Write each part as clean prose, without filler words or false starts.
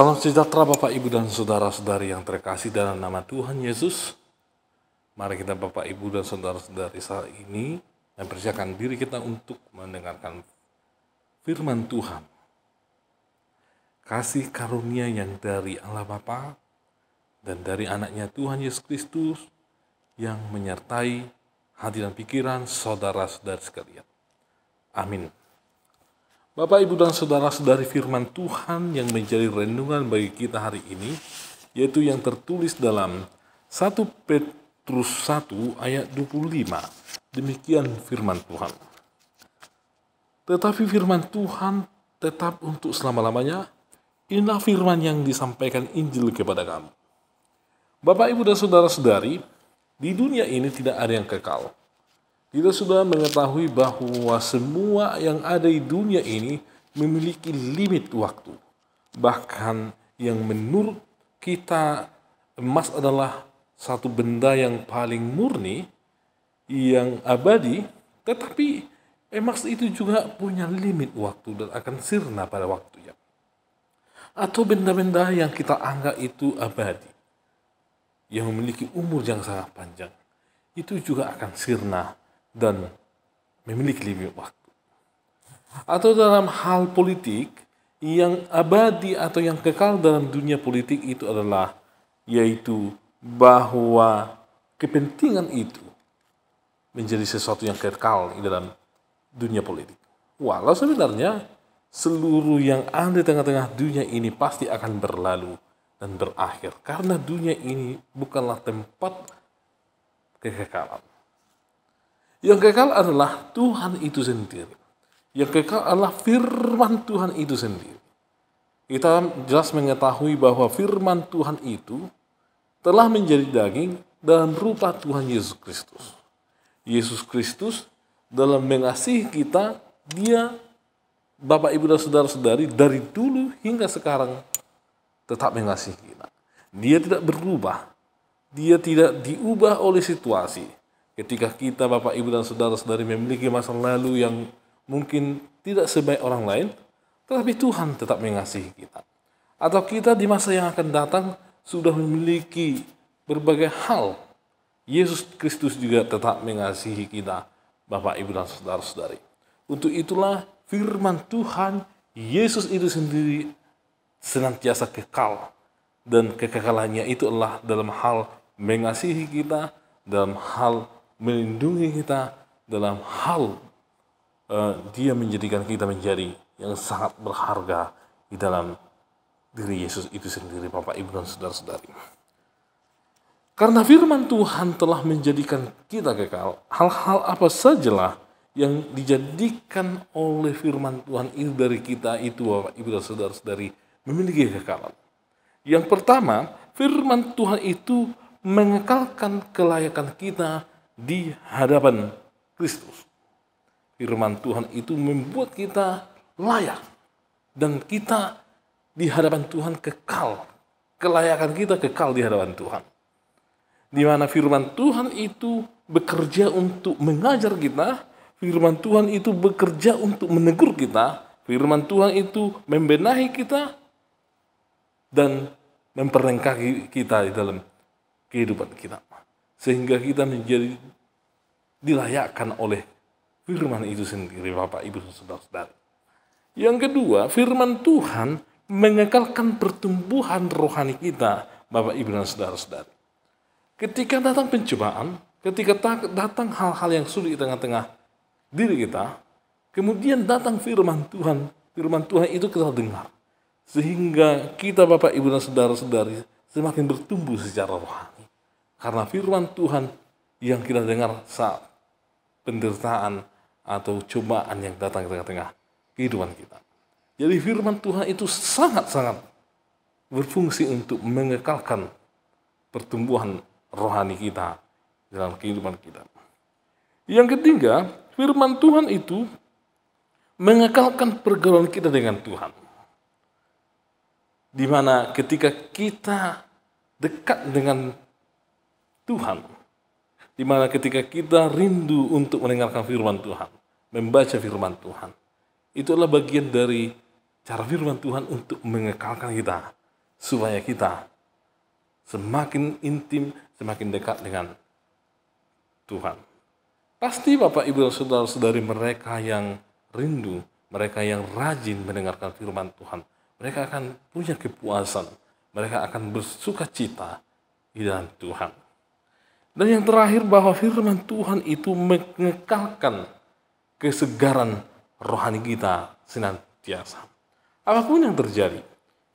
Salam sejahtera Bapak Ibu dan Saudara-saudari yang terkasih dalam nama Tuhan Yesus. Mari kita Bapak Ibu dan Saudara-saudari saat ini mempersiapkan diri kita untuk mendengarkan firman Tuhan. Kasih karunia yang dari Allah Bapa dan dari anaknya Tuhan Yesus Kristus yang menyertai hati dan pikiran saudara-saudari sekalian. Amin. Bapak, Ibu, dan Saudara-saudari, firman Tuhan yang menjadi renungan bagi kita hari ini, yaitu yang tertulis dalam 1 Petrus 1 ayat 25. Demikian firman Tuhan. Tetapi firman Tuhan tetap untuk selama-lamanya. Inilah firman yang disampaikan Injil kepada kamu. Bapak, Ibu, dan Saudara-saudari, di dunia ini tidak ada yang kekal. Kita sudah mengetahui bahwa semua yang ada di dunia ini memiliki limit waktu. Bahkan yang menurut kita emas adalah satu benda yang paling murni, yang abadi, tetapi emas itu juga punya limit waktu dan akan sirna pada waktunya. Atau benda-benda yang kita anggap itu abadi, yang memiliki umur yang sangat panjang, itu juga akan sirna dan memiliki limit waktu. Atau dalam hal politik, yang abadi atau yang kekal dalam dunia politik itu adalah yaitu bahwa kepentingan itu menjadi sesuatu yang kekal di dalam dunia politik. Walau sebenarnya seluruh yang ada di tengah-tengah dunia ini pasti akan berlalu dan berakhir, karena dunia ini bukanlah tempat kekekalan. Yang kekal adalah Tuhan itu sendiri. Yang kekal adalah firman Tuhan itu sendiri. Kita jelas mengetahui bahwa firman Tuhan itu telah menjadi daging dalam rupa Tuhan Yesus Kristus. Yesus Kristus dalam mengasihi kita, Dia, Bapak, Ibu, dan Saudara-saudari, dari dulu hingga sekarang tetap mengasihi kita. Dia tidak berubah. Dia tidak diubah oleh situasi. Ketika kita, Bapak, Ibu, dan Saudara-saudari memiliki masa lalu yang mungkin tidak sebaik orang lain, tetapi Tuhan tetap mengasihi kita. Atau kita di masa yang akan datang sudah memiliki berbagai hal, Yesus Kristus juga tetap mengasihi kita, Bapak, Ibu, dan Saudara-saudari. Untuk itulah firman Tuhan, Yesus itu sendiri senantiasa kekal. Dan kekekalannya itu adalah dalam hal mengasihi kita, dalam hal melindungi kita, dalam hal Dia menjadikan kita menjadi yang sangat berharga di dalam diri Yesus itu sendiri, Bapak, Ibu, dan Saudara-saudari. Karena firman Tuhan telah menjadikan kita kekal, hal-hal apa sajalah yang dijadikan oleh firman Tuhan itu dari kita itu, Bapak, Ibu, dan Saudara-saudari, memiliki kekekalan. Yang pertama, firman Tuhan itu mengekalkan kelayakan kita di hadapan Kristus. Firman Tuhan itu membuat kita layak dan kita di hadapan Tuhan kekal. Kelayakan kita kekal di hadapan Tuhan. Di mana firman Tuhan itu bekerja untuk mengajar kita, firman Tuhan itu bekerja untuk menegur kita, firman Tuhan itu membenahi kita dan memperlengkapi kita di dalam kehidupan kita. Sehingga kita menjadi dilayakkan oleh firman itu sendiri, Bapak, Ibu, dan Saudara-saudari. Yang kedua, firman Tuhan mengekalkan pertumbuhan rohani kita, Bapak, Ibu, dan Saudara-saudari. Ketika datang pencobaan, ketika datang hal-hal yang sulit di tengah-tengah diri kita, kemudian datang firman Tuhan itu kita dengar. Sehingga kita, Bapak, Ibu, dan Saudara-saudari, semakin bertumbuh secara rohani. Karena firman Tuhan yang kita dengar saat penderitaan atau cobaan yang datang di tengah-tengah kehidupan kita. Jadi firman Tuhan itu sangat-sangat berfungsi untuk mengekalkan pertumbuhan rohani kita dalam kehidupan kita. Yang ketiga, firman Tuhan itu mengekalkan pergaulan kita dengan Tuhan. Di mana ketika kita dekat dengan Tuhan, di mana ketika kita rindu untuk mendengarkan firman Tuhan, membaca firman Tuhan, itu adalah bagian dari cara firman Tuhan untuk mengekalkan kita supaya kita semakin intim, semakin dekat dengan Tuhan. Pasti Bapak, Ibu, dan saudara-saudari, mereka yang rindu, mereka yang rajin mendengarkan firman Tuhan, mereka akan punya kepuasan, mereka akan bersuka cita di dalam Tuhan. Dan yang terakhir, bahwa firman Tuhan itu mengekalkan kesegaran rohani kita senantiasa. Apapun yang terjadi,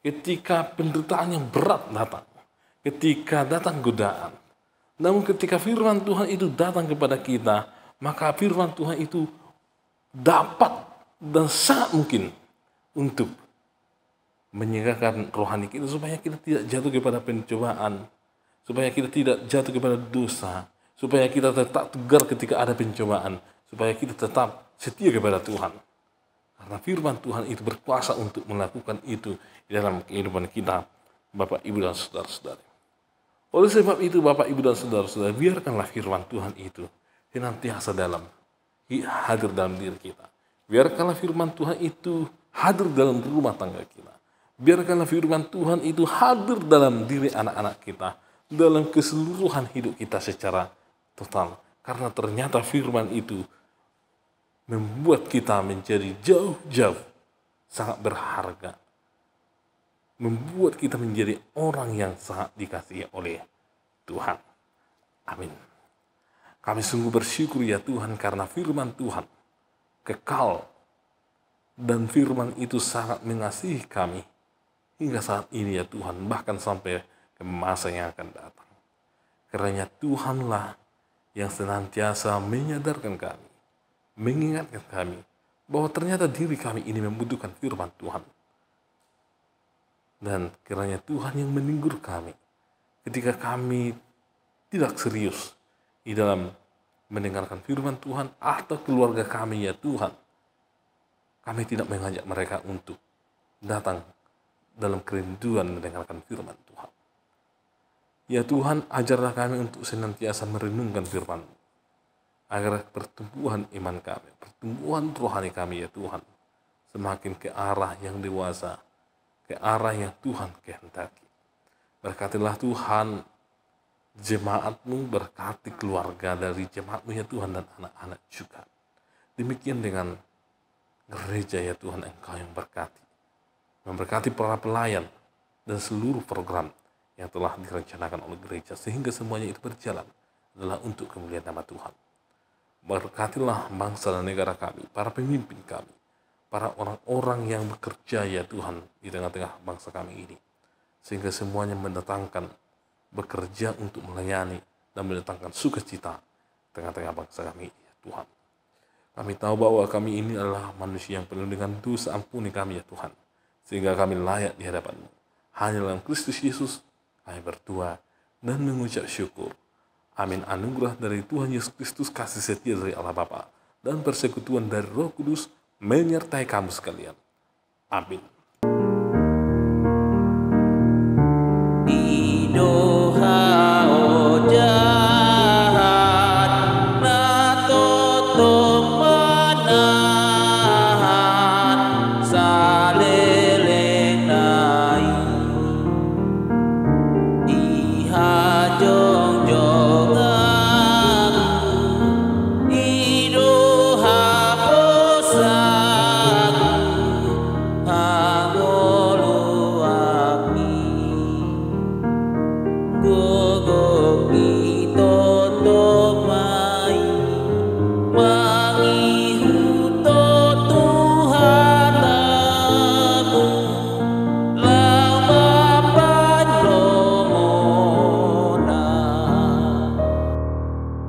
ketika penderitaan yang berat datang, ketika datang godaan, namun ketika firman Tuhan itu datang kepada kita, maka firman Tuhan itu dapat dan sangat mungkin untuk menyegarkan rohani kita, supaya kita tidak jatuh kepada pencobaan, supaya kita tidak jatuh kepada dosa, supaya kita tetap tegar ketika ada pencobaan, supaya kita tetap setia kepada Tuhan. Karena firman Tuhan itu berkuasa untuk melakukan itu di dalam kehidupan kita, Bapak, Ibu, dan saudara-saudari. Oleh sebab itu, Bapak, Ibu, dan saudara-saudari, biarkanlah firman Tuhan itu senantiasa hadir dalam diri kita. Biarkanlah firman Tuhan itu hadir dalam rumah tangga kita. Biarkanlah firman Tuhan itu hadir dalam diri anak-anak kita, dalam keseluruhan hidup kita secara total. Karena ternyata firman itu membuat kita menjadi jauh-jauh sangat berharga. Membuat kita menjadi orang yang sangat dikasihi oleh Tuhan. Amin. Kami sungguh bersyukur ya Tuhan, karena firman Tuhan kekal, dan firman itu sangat mengasihi kami hingga saat ini ya Tuhan, bahkan sampai ke masa yang akan datang. Karena Tuhanlah yang senantiasa menyadarkan kami, mengingatkan kami bahwa ternyata diri kami ini membutuhkan firman Tuhan. Dan kiranya Tuhan yang menegur kami ketika kami tidak serius di dalam mendengarkan firman Tuhan, atau keluarga kami ya Tuhan, kami tidak mengajak mereka untuk datang dalam kerinduan mendengarkan firman Tuhan. Ya Tuhan, ajarlah kami untuk senantiasa merenungkan firman, agar pertumbuhan iman kami, pertumbuhan rohani kami ya Tuhan, semakin ke arah yang dewasa, ke arah yang Tuhan kehendaki. Berkatilah Tuhan jemaat-Mu, berkati keluarga dari jemaat-Mu ya Tuhan, dan anak-anak juga. Demikian dengan gereja ya Tuhan, Engkau yang berkati, memberkati para pelayan dan seluruh program yang telah direncanakan oleh gereja, sehingga semuanya itu berjalan adalah untuk kemuliaan nama Tuhan. Berkatilah bangsa dan negara kami, para pemimpin kami, para orang-orang yang bekerja ya Tuhan di tengah-tengah bangsa kami ini, sehingga semuanya mendatangkan bekerja untuk melayani dan mendatangkan sukacita tengah-tengah bangsa kami ya Tuhan. Kami tahu bahwa kami ini adalah manusia yang penuh dengan dosa, ampuni kami ya Tuhan, sehingga kami layak di hadapan-Mu. Hanya dalam Kristus Yesus kami berdoa dan mengucap syukur. Amin. Anugerah dari Tuhan Yesus Kristus, kasih setia dari Allah Bapa, dan persekutuan dari Roh Kudus menyertai kamu sekalian. Amin. Idoha o jahat na toto